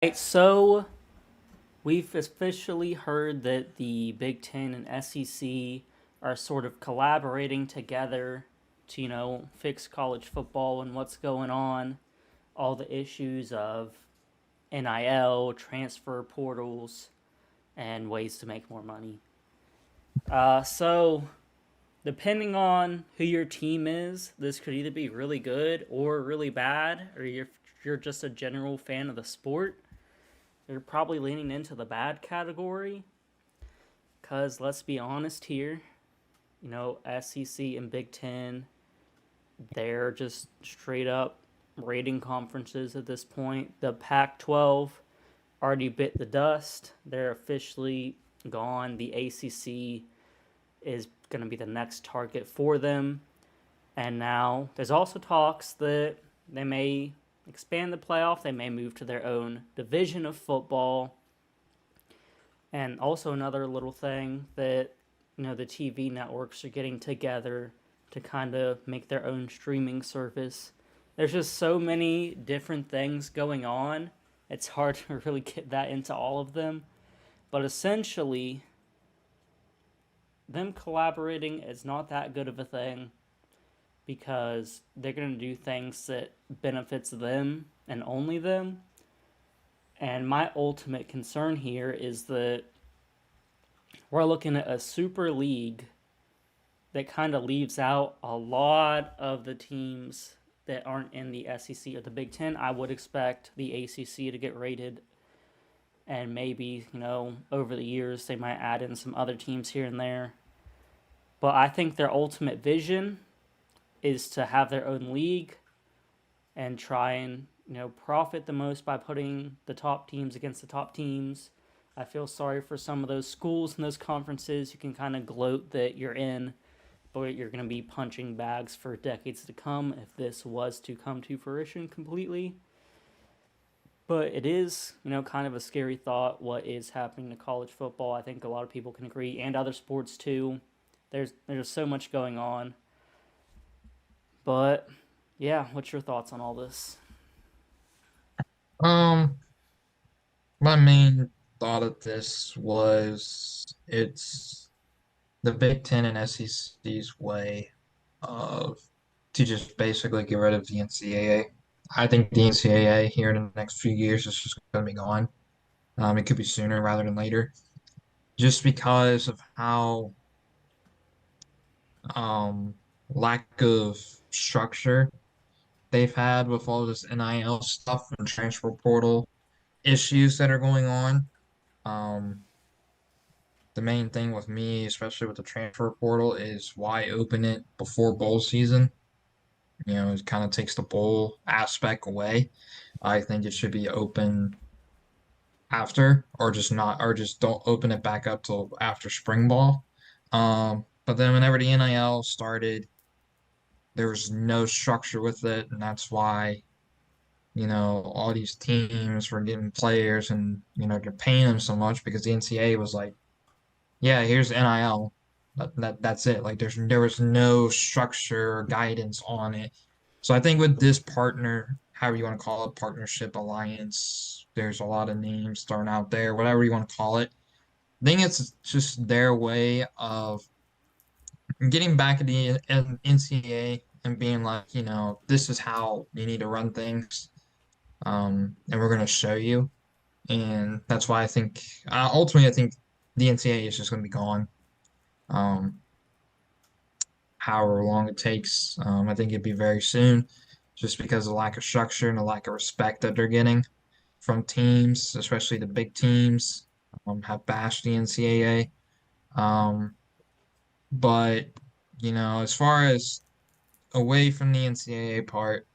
Right, so we've officially heard that the Big Ten and SEC are sort of collaborating together to, fix college football and what's going on, all the issues of NIL, transfer portals, and ways to make more money. So, depending on who your team is, this could either be really good or really bad, or you're just a general fan of the sport. You're probably leaning into the bad category. Because let's be honest here, SEC and Big Ten, they're just straight up rating conferences at this point. The Pac 12 already bit the dust. They're officially gone. The ACC is going to be the next target for them. And now there's also talks that they may expand the playoff, they may move to their own division of football. And also another little thing that the TV networks are getting together to kind of make their own streaming service. There's just so many different things going on. It's hard to really get that into all of them. But essentially, them collaborating is not that good of a thing because they're going to do things that benefits them and only them. And my ultimate concern here is that we're looking at a super league that kind of leaves out a lot of the teams that aren't in the SEC or the Big Ten. I would expect the ACC to get rated, and maybe, over the years they might add in some other teams here and there. But I think their ultimate vision is to have their own league and try and, profit the most by putting the top teams against the top teams. I feel sorry for some of those schools and those conferences. You can kind of gloat that you're in, but you're going to be punching bags for decades to come if this was to come to fruition completely. But it is, kind of a scary thought what is happening to college football. I think a lot of people can agree, and other sports too. There's so much going on. But yeah, what's your thoughts on all this? Um, my main thought of this was it's the Big Ten and SEC's way of to just basically get rid of the NCAA. I think the NCAA here in the next few years is just going to be gone. It could be sooner rather than later, just because of how um lack of structure they've had with all this NIL stuff and transfer portal issues that are going on. Um, the main thing with me, especially with the transfer portal, is why open it before bowl season. It kind of takes the bowl aspect away. I think it should be open after, or just not, or just don't open it back up till after spring ball. But then whenever the NIL started, there was no structure with it, and that's why all these teams were getting players, and they're paying them so much because the NCAA was like, yeah, here's NIL. That's it. Like there was no structure or guidance on it. So I think with this partner, however you want to call it, partnership, alliance, there's a lot of names thrown out there, whatever you want to call it. I think it's just their way of getting back at the NCAA and being like, this is how you need to run things. And we're going to show you. And that's why I think, ultimately, I think the NCAA is just going to be gone. Um, However long it takes. I think it'd be very soon, just because of the lack of structure and the lack of respect that they're getting from teams, especially the big teams, have bashed the NCAA. Um, but as far as away from the NCAA part,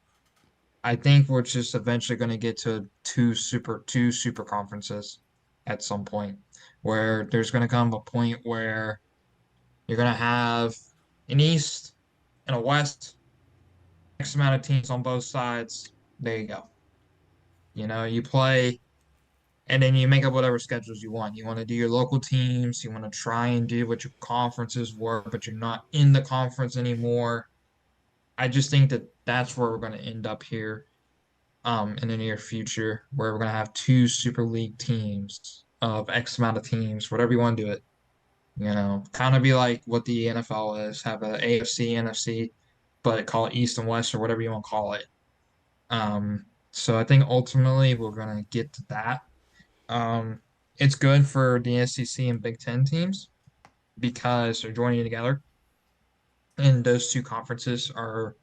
I think we're just eventually going to get to two super conferences at some point, where there's going to come a point where you're going to have an East and a West, X amount of teams on both sides. There you go. You play and then you make up whatever schedules you want. You want to do your local teams, you want to try and do what your conferences were, but you're not in the conference anymore. I just think that that's where we're going to end up here. in the near future where we're gonna have two Super League teams of X amount of teams, whatever you want to do it. Kind of be like what the NFL is, have a AFC, NFC, but call it East and West or whatever you want to call it. So I think ultimately we're gonna get to that. Um, it's good for the SEC and Big Ten teams because they're joining together, and those two conferences are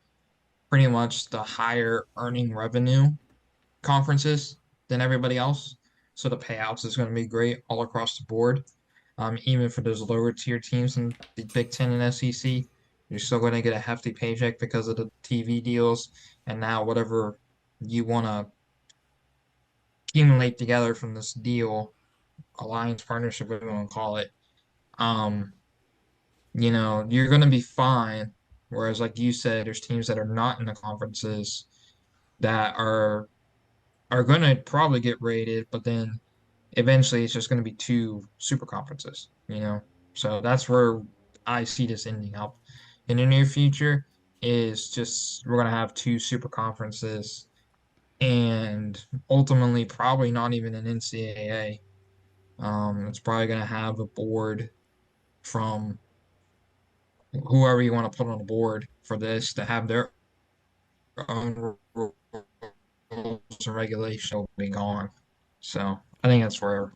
pretty much the higher earning revenue conferences than everybody else. So the payouts is going to be great all across the board. Even for those lower tier teams in the Big Ten and SEC, you're still going to get a hefty paycheck because of the TV deals and now whatever you want to accumulate together from this deal, alliance partnership, whatever you want to call it. Um, you're going to be fine. Whereas, like you said, there's teams that are not in the conferences that are going to probably get rated, but then eventually it's just going to be two super conferences. So that's where I see this ending up in the near future is just we're going to have two super conferences and ultimately probably not even an NCAA. It's probably going to have a board from whoever you want to put on the board for this to have their own rules and regulations will be gone. So I think that's where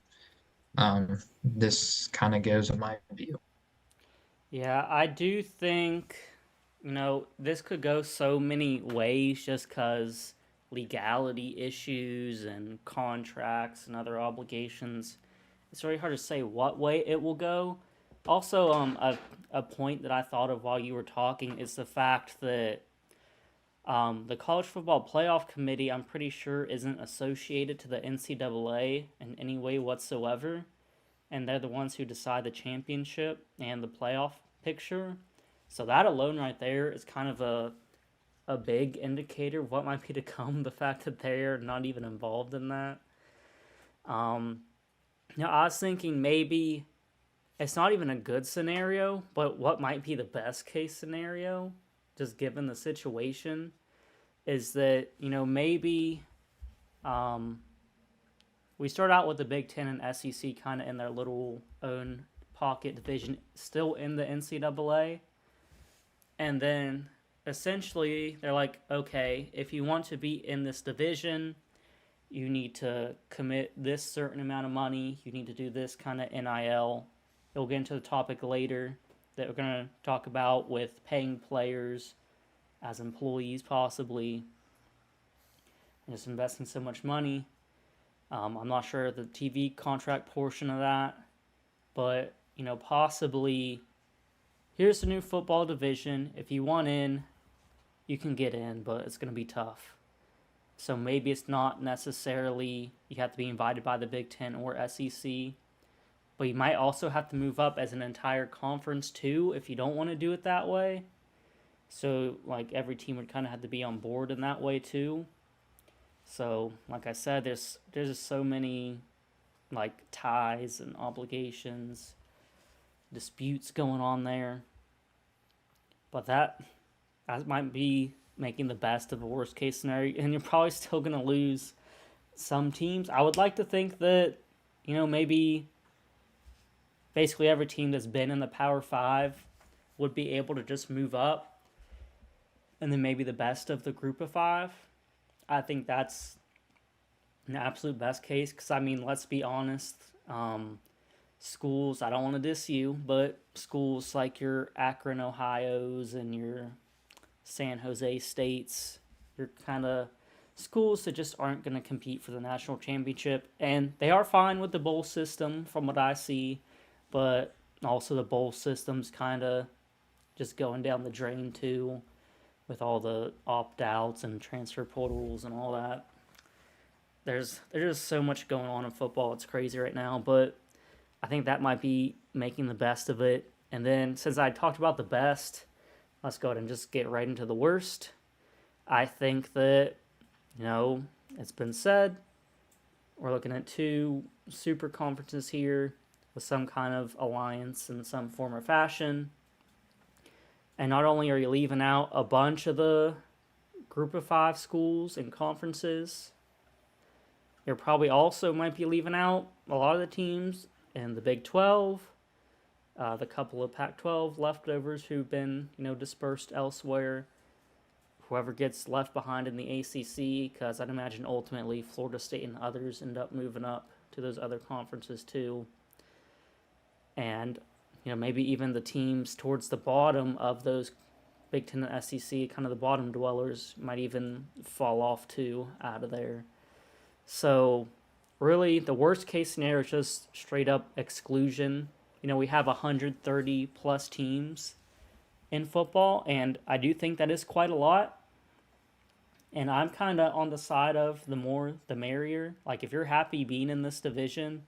this kind of goes in my view. Yeah, I do think, this could go so many ways just because legality issues and contracts and other obligations. It's very hard to say what way it will go. Also, a point that I thought of while you were talking is the fact that the College Football Playoff Committee, I'm pretty sure, isn't associated to the NCAA in any way whatsoever, and they're the ones who decide the championship and the playoff picture. So that alone right there is kind of a big indicator of what might be to come, the fact that they're not even involved in that. Um, I was thinking maybe it's not even a good scenario, but what might be the best case scenario, just given the situation, is that, maybe um, we start out with the Big Ten and SEC kind of in their little own pocket division, still in the NCAA. And then essentially they're like, okay, if you want to be in this division, you need to commit this certain amount of money. You need to do this kind of NIL. We'll get into the topic later that we're going to talk about with paying players as employees, possibly, and just investing so much money. I'm not sure the TV contract portion of that, but possibly here's the new football division. If you want in, you can get in, but it's going to be tough. So maybe it's not necessarily you have to be invited by the Big Ten or SEC, but you might also have to move up as an entire conference too if you don't want to do it that way. So like every team would kind of have to be on board in that way too. So like I said, there's just so many like ties and obligations, disputes going on there. But that might be making the best of a worst case scenario, and you're probably still gonna lose some teams. I would like to think that maybe basically every team that's been in the Power Five would be able to just move up, and then maybe the best of the Group of Five. I think that's an absolute best case because I mean, let's be honest. Schools, I don't want to diss you, but schools like your Akron, Ohio's, and your San Jose States, your kind of schools that just aren't going to compete for the national championship. And they are fine with the bowl system from what I see, but also the bowl system's kind of just going down the drain too with all the opt-outs and transfer portals and all that. There's just so much going on in football. It's crazy right now, but I think that might be making the best of it. And then since I talked about the best, let's go ahead and just get right into the worst. I think that, it's been said, we're looking at two super conferences here with some kind of alliance in some form or fashion. And not only are you leaving out a bunch of the Group of Five schools and conferences. You're probably also might be leaving out a lot of the teams in the Big 12, the couple of Pac 12 leftovers who've been, dispersed elsewhere. Whoever gets left behind in the ACC, because I'd imagine ultimately Florida State and others end up moving up to those other conferences too. And, maybe even the teams towards the bottom of those Big Ten and SEC, kind of the bottom dwellers, might even fall off too out of there. So, really, the worst case scenario is just straight up exclusion. We have 130 plus teams in football, and I do think that is quite a lot. And I'm kind of on the side of the more the merrier. Like, if you're happy being in this division,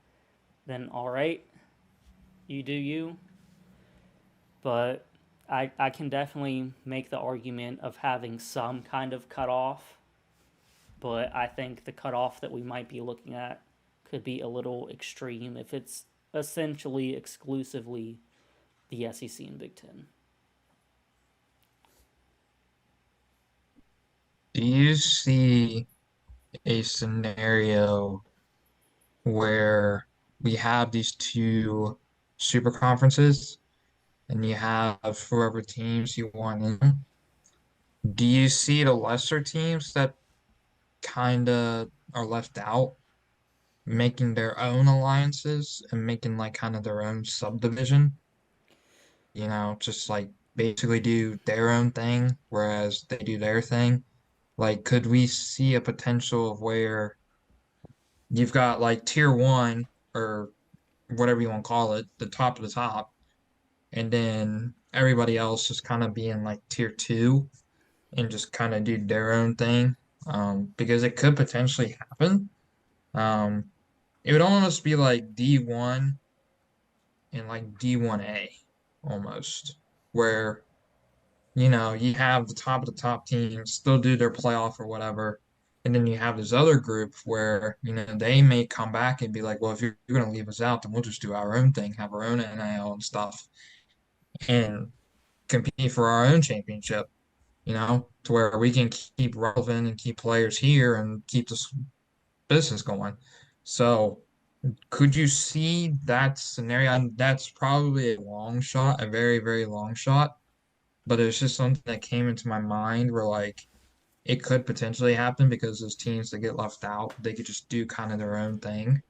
then all right, you do you. But I can definitely make the argument of having some kind of cutoff. But I think the cutoff that we might be looking at could be a little extreme if it's essentially exclusively the SEC and Big Ten. Do you see a scenario where we have these two super conferences and you have whoever teams you want in? Do you see the lesser teams that kind of are left out making their own alliances and making like kind of their own subdivision? Just like basically do their own thing, whereas they do their thing. Like, could we see a potential of where you've got like tier one or whatever you want to call it, the top of the top, and then everybody else just kind of being like tier two and just kind of do their own thing? Because it could potentially happen. Um, it would almost be like D1 and like D1A almost, where you have the top of the top teams still do their playoff or whatever. And then you have this other group where, they may come back and be like, well, if you're going to leave us out, then we'll just do our own thing, have our own NIL and stuff, and compete for our own championship, to where we can keep relevant and keep players here and keep this business going. So, could you see that scenario? And that's probably a long shot, a very, very long shot, but it's just something that came into my mind where like it could potentially happen because those teams that get left out, they could just do kind of their own thing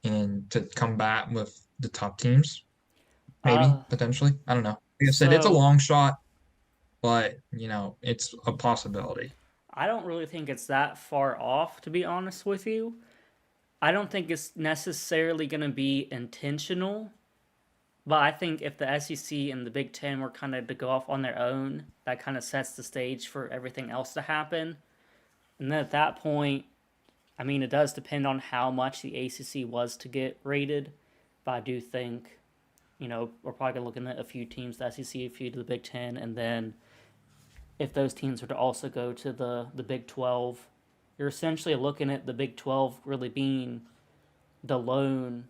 and to combat with the top teams, maybe Uh, potentially. I don't know. Like I said, it's a so long shot, but it's a possibility. I don't really think it's that far off, to be honest with you. I don't think it's necessarily going to be intentional, but I think if the SEC and the Big Ten were kind of to go off on their own, that kind of sets the stage for everything else to happen. And then at that point, I mean, it does depend on how much the ACC was to get rated, but I do think, we're probably looking at a few teams, the SEC, a few to the Big Ten, and then if those teams were to also go to the Big 12, you're essentially looking at the Big 12 really being the lone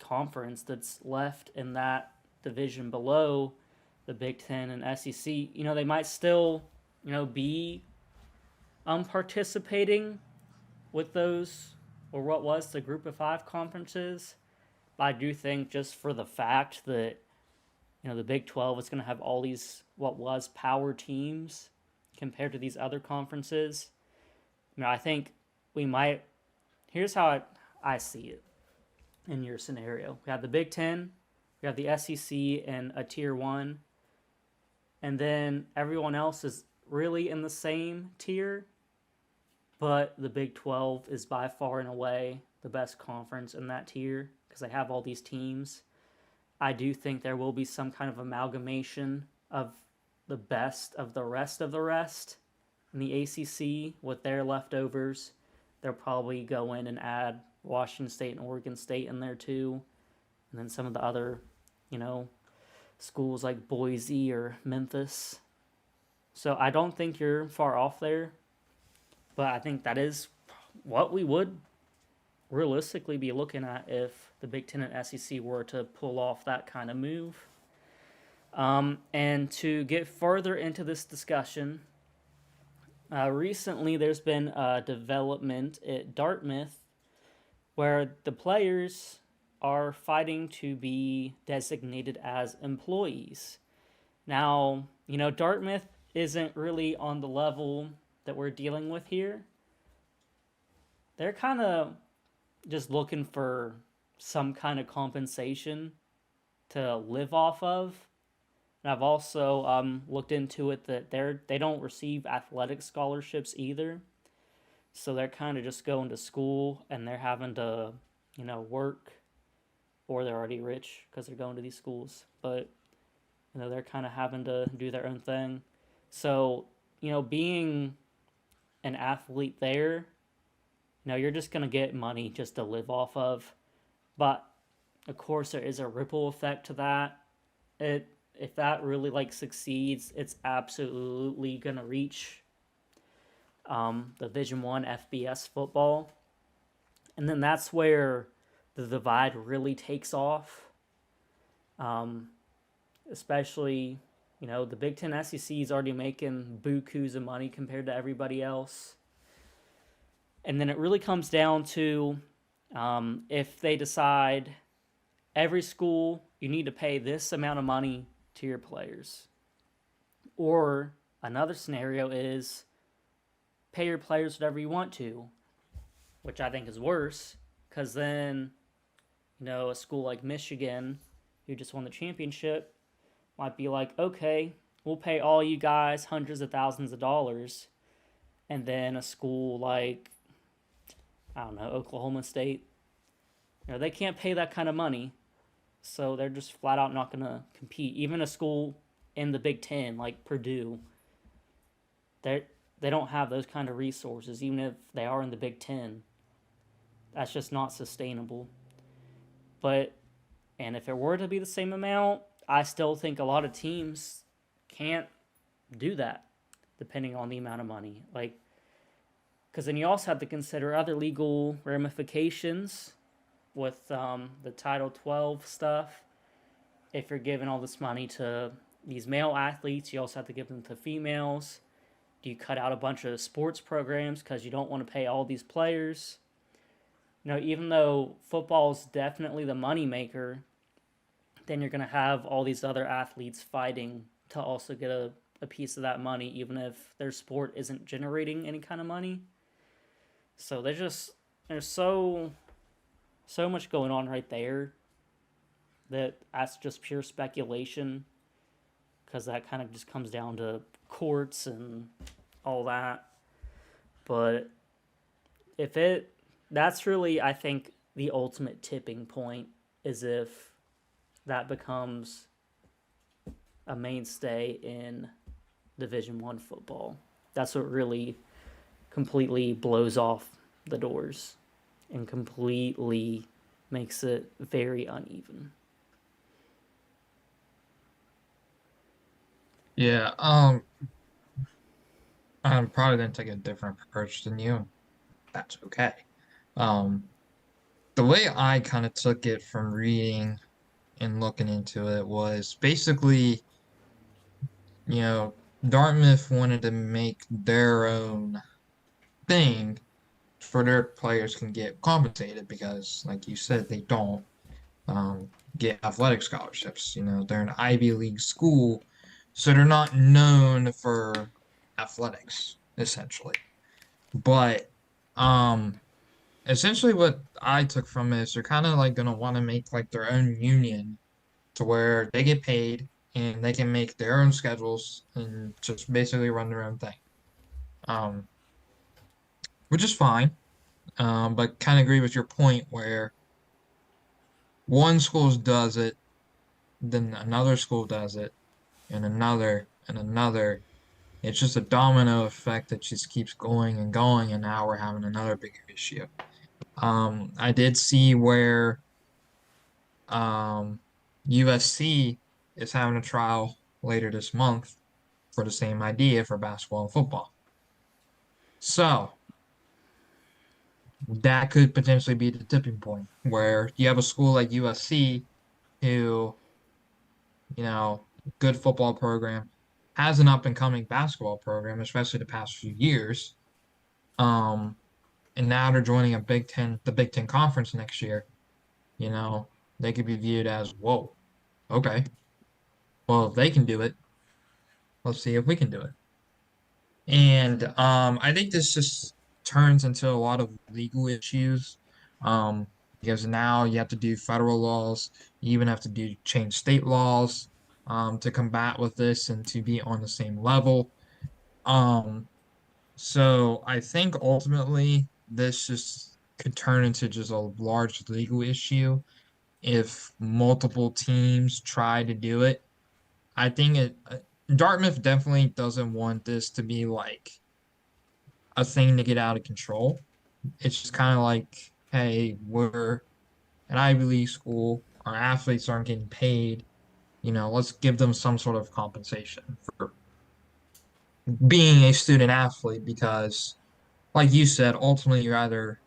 conference that's left in that division below the Big Ten and SEC. They might still, be participating with those or what was the Group of Five conferences. But I do think just for the fact that the Big 12 is going to have all these what was power teams compared to these other conferences. I think we might. Here's how I see it in your scenario. We have the Big Ten, we have the SEC and a tier one, and then everyone else is really in the same tier, but the Big 12 is by far and away the best conference in that tier because they have all these teams. I do think there will be some kind of amalgamation of the best of the rest in the ACC with their leftovers. They'll probably go in and add Washington State and Oregon State in there too. And then some of the other, schools like Boise or Memphis. So I don't think you're far off there, but I think that is what we would realistically be looking at if the Big Ten and SEC were to pull off that kind of move. And to get further into this discussion, Recently, there's been a development at Dartmouth where the players are fighting to be designated as employees. Now, Dartmouth isn't really on the level that we're dealing with here. They're kind of just looking for some kind of compensation to live off of. And I've also looked into it that they don't receive athletic scholarships either. So they're kind of just going to school and they're having to, work, or they're already rich because they're going to these schools. But they're kind of having to do their own thing. So being an athlete there, you're just gonna get money just to live off of. But of course, there is a ripple effect to that. It If that really succeeds, it's absolutely gonna reach the Division One FBS football, and then that's where the divide really takes off. Um, Especially, the Big Ten SEC is already making bukus of money compared to everybody else, and then it really comes down to if they decide every school you need to pay this amount of money to your players, or another scenario is pay your players whatever you want to, which I think is worse, because then, a school like Michigan, who just won the championship, might be like, okay, we'll pay all you guys hundreds of thousands of dollars. And then a school like, I don't know, Oklahoma State, they can't pay that kind of money. So they're just flat out not going to compete. Even a school in the Big Ten like Purdue, they don't have those kind of resources, even if they are in the Big Ten. That's just not sustainable. And if it were to be the same amount, I still think a lot of teams can't do that, depending on the amount of money. Because then you also have to consider other legal ramifications with the Title 12 stuff. If you're giving all this money to these male athletes, you also have to give them to females. Do you cut out a bunch of sports programs because you don't want to pay all these players? Even though football is definitely the moneymaker, then you're going to have all these other athletes fighting to also get a piece of that money, even if their sport isn't generating any kind of money. So there's so much going on right there that's just pure speculation, because that kind of just comes down to courts and all that. But that's really, I think, the ultimate tipping point, is if that becomes a mainstay in Division One football. That's what really completely blows off the doors and completely makes it very uneven. Yeah, I'm probably gonna take a different approach than you. That's okay. Um, the way I kind of took it from reading and looking into it was basically, you know, Dartmouth wanted to make their own thing for their players can get compensated because, like you said, they don't get athletic scholarships. They're an Ivy League school, so they're not known for athletics, essentially. But essentially what I took from it is they're kind of like gonna want to make like their own union to where they get paid and they can make their own schedules and just basically run their own thing. Um, which is fine. But kind of agree with your point where one school does it, then another school does it, and another and another. It's just a domino effect that just keeps going and going, and now we're having another bigger issue. I did see where USC is having a trial later this month for the same idea for basketball and football. So that could potentially be the tipping point where you have a school like USC who, good football program. has an up and coming basketball program, especially the past few years. Um, and now they're joining the Big Ten conference next year. You know, they could be viewed as, whoa, okay, well, if they can do it, let's see if we can do it. And I think this just turns into a lot of legal issues, um, because now you have to do federal laws, you even have to do change state laws, to combat with this and to be on the same level. Um, so I think ultimately this just could turn into just a large legal issue if multiple teams try to do it. I think Dartmouth definitely doesn't want this to be like a thing to get out of control. It's just kind of like, hey, we're an Ivy League school, our athletes aren't getting paid, let's give them some sort of compensation for being a student athlete because, like you said, ultimately you're either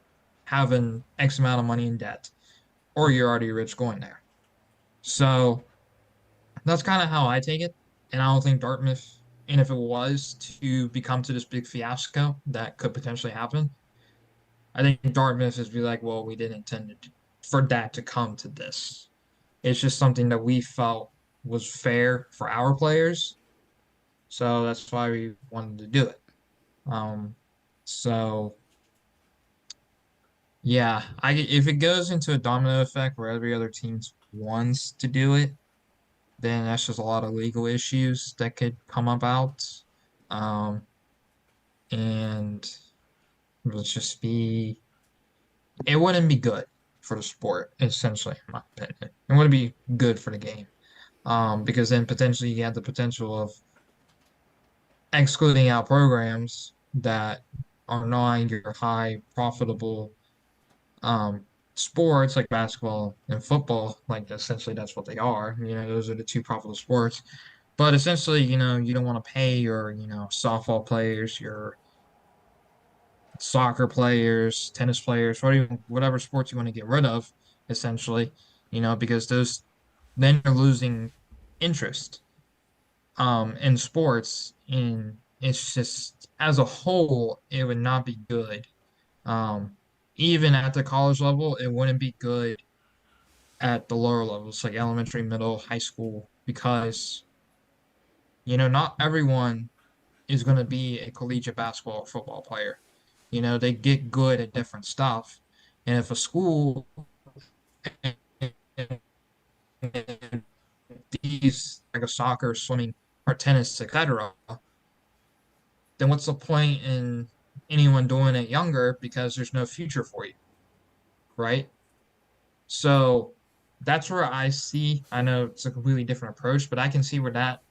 having X amount of money in debt or you're already rich going there. So that's kind of how I take it. And I don't think Dartmouth, and if it was to become to this big fiasco that could potentially happen, I think Dartmouth is be like, well, we didn't intend for that to come to this. It's just something that we felt was fair for our players. So that's why we wanted to do it. Um, so yeah, if it goes into a domino effect where every other team wants to do it, then that's just a lot of legal issues that could come about. Um, and it'll just be, it wouldn't be good for the sport, essentially, in my opinion. It wouldn't be good for the game. Because then potentially you have the potential of excluding out programs that are not your high profitable um sports like basketball and football. Like essentially that's what they are. Those are the two profitable sports. But essentially, you don't want to pay your, softball players, your soccer players, tennis players, whatever sports you want to get rid of, essentially, because those then you're losing interest in sports, and it's just as a whole, it would not be good. Um Even at the college level, it wouldn't be good at the lower levels, like elementary, middle, high school, because not everyone is going to be a collegiate basketball or football player. They get good at different stuff. And if a school these like a soccer, swimming, or tennis, etc., then what's the point in anyone doing it younger because there's no future for you, right? So that's where I see, I know it's a completely different approach, but I can see where that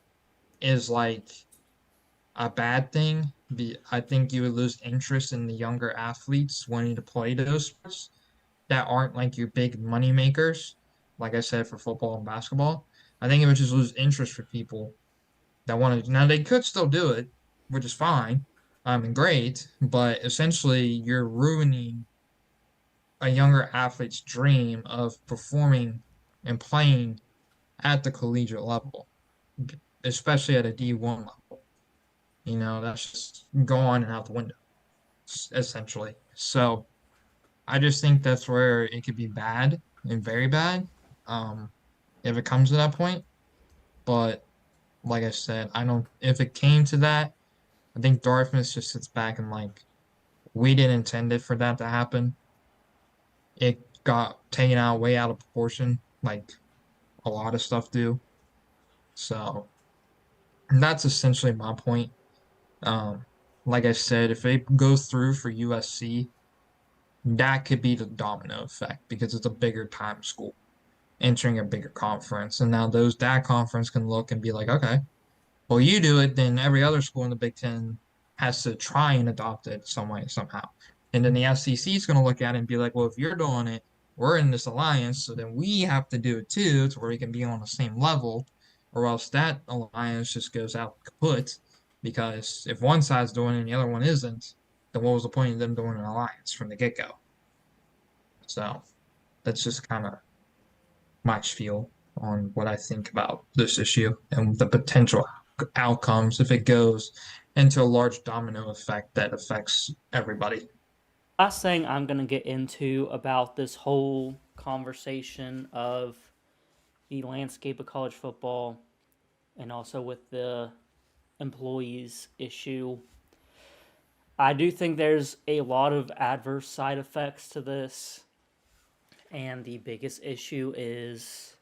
is like a bad thing. I think you would lose interest in the younger athletes wanting to play those sports that aren't like your big money makers, like I said for football and basketball. I think it would just lose interest for people that want to. Now they could still do it, which is fine, and great, but essentially you're ruining a younger athlete's dream of performing and playing at the collegiate level, especially at a D1 level. That's just gone and out the window, essentially. So I just think that's where it could be bad and very bad, um, if it comes to that point. But like I said, I don't. If it came to that, I think Dartmouth just sits back and like, we didn't intend it for that to happen. It got taken out way out of proportion, like a lot of stuff do. So that's essentially my point. Um, like I said, if it goes through for USC, that could be the domino effect because it's a bigger time school entering a bigger conference. And now that conference can look and be like, okay, well, you do it, then every other school in the Big Ten has to try and adopt it some way, somehow. And then the SEC is going to look at it and be like, well, if you're doing it, we're in this alliance, so then we have to do it too, to where we can be on the same level, or else that alliance just goes out kaput. Because if one side's doing it and the other one isn't, then what was the point of them doing an alliance from the get-go? So that's just kind of my spiel on what I think about this issue and the potential. outcomes if it goes into a large domino effect that affects everybody. Last thing I'm going to get into about this whole conversation of the landscape of college football and also with the employees issue. I do think there's a lot of adverse side effects to this, and the biggest issue is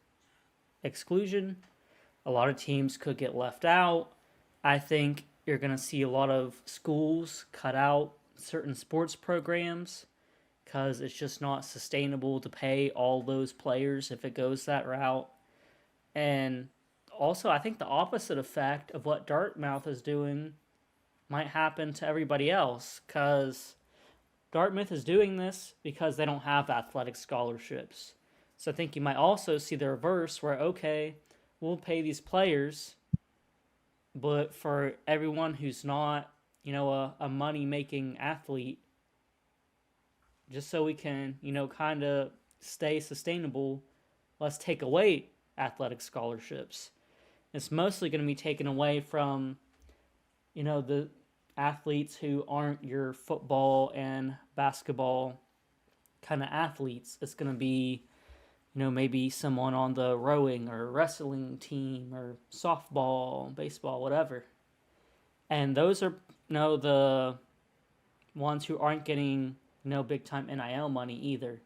exclusion. A lot of teams could get left out. I think you're going to see a lot of schools cut out certain sports programs because it's just not sustainable to pay all those players if it goes that route. And also, I think the opposite effect of what Dartmouth is doing might happen to everybody else because Dartmouth is doing this because they don't have athletic scholarships. So I think you might also see the reverse where, okay, we'll pay these players, but for everyone who's not, a money making athlete, just so we can, kind of stay sustainable, let's take away athletic scholarships. It's mostly going to be taken away from, the athletes who aren't your football and basketball kind of athletes. It's going to be, maybe someone on the rowing or wrestling team or softball, baseball, whatever. And those are, the ones who aren't getting, big time NIL money either.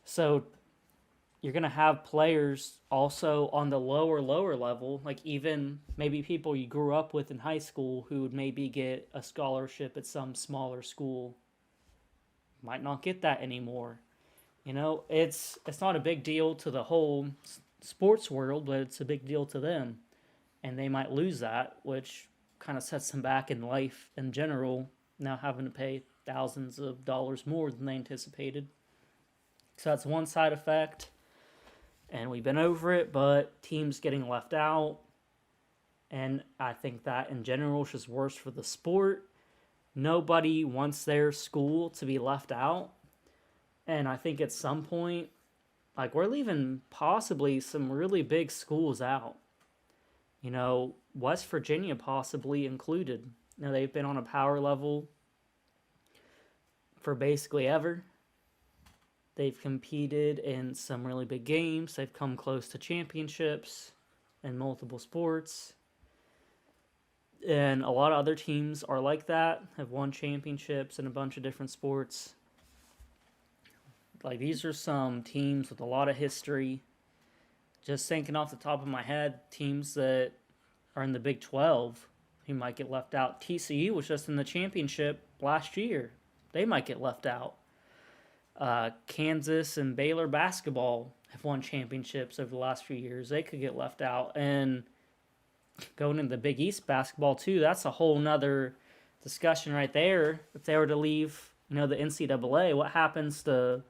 So you're going to have players also on the lower level, like even maybe people you grew up with in high school who would maybe get a scholarship at some smaller school might not get that anymore. It's not a big deal to the whole sports world, but it's a big deal to them, and they might lose that, which kind of sets them back in life in general, now having to pay thousands of dollars more than they anticipated. So that's one side effect, and we've been over it, but teams getting left out, and I think that in general is just worse for the sport. Nobody wants their school to be left out, and I think at some point, like, we're leaving possibly some really big schools out. West Virginia possibly included. They've been on a power level for basically ever. They've competed in some really big games. They've come close to championships in multiple sports. And a lot of other teams are like that, have won championships in a bunch of different sports. Like, these are some teams with a lot of history. Just thinking off the top of my head, teams that are in the Big 12 who might get left out. TCU was just in the championship last year. They might get left out. Kansas and Baylor basketball have won championships over the last few years. They could get left out. And going into the Big East basketball, too, that's a whole nother discussion right there. If they were to leave, the NCAA, what happens to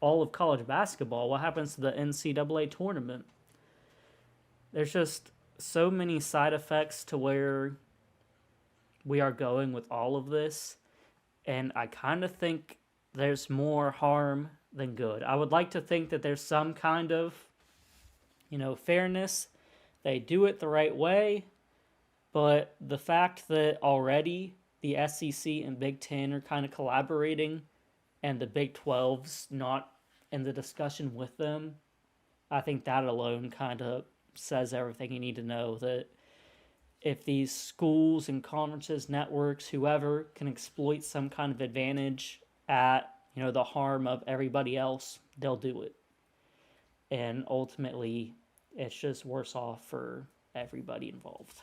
all of college basketball? What happens to the NCAA tournament? There's just so many side effects to where we are going with all of this, and I kind of think there's more harm than good. I would like to think that there's some kind of, fairness. They do it the right way, but the fact that already the SEC and Big Ten are kind of collaborating and the Big 12's not in the discussion with them, I think that alone kind of says everything you need to know, that if these schools and conferences, networks, whoever can exploit some kind of advantage at, the harm of everybody else, they'll do it. And ultimately, it's just worse off for everybody involved.